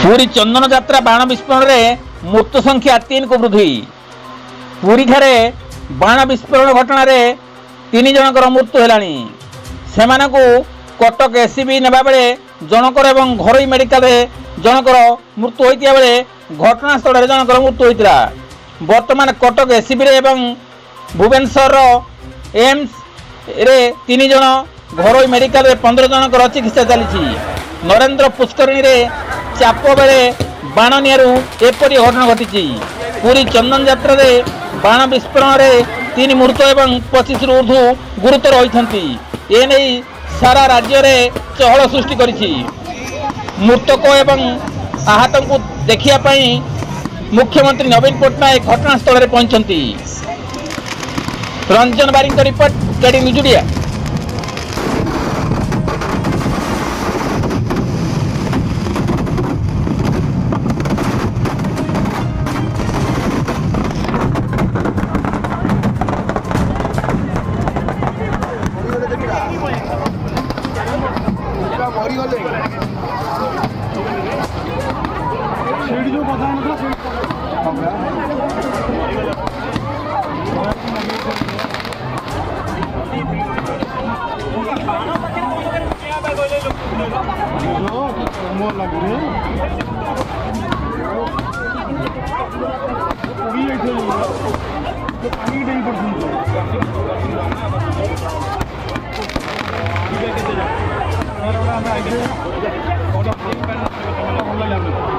पुरी चंदन यात्रा बाण विस्फोरण में मृत्यु संख्या 3 को वृद्धि। पुरी ठारे बाण विस्फोरण घटना रे 3 जनकर मृत्यु है। सेमानकु कटक एससीबी नेबा बेले जनकर एवं घरोई मेडिकल रे जनकर मृत्यु होइतिया बेले घटनास्थल रे जनकर मृत्यु होइतिला। वर्तमान कटक एससीबी रे एवं भुवनेश्वर एम्स रे 3 जन घरोई मेडिकल रे 15 जनकर चिकित्सा चली। नरेंद्र पुष्करणी रे चाप बेले बाण नियारू एपरी घटना घटी। पुरी चंदन यात्रा रे बाण विस्फोरण रे 3 मृत एवं 25 रु ऊर्ध्व गुरुतर होइथंती। एने सारा राज्य रे चहल सृष्टि करिछि। मृतक एवं आहत को देखिया पई मुख्यमंत्री नवीन पट्टनायक घटनास्थल रे पहुंचंती। रंजन बारिंग रिपोर्ट केडी निजुडिया।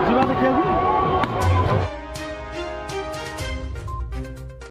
ଯିବା ଦେଖିବାକୁ।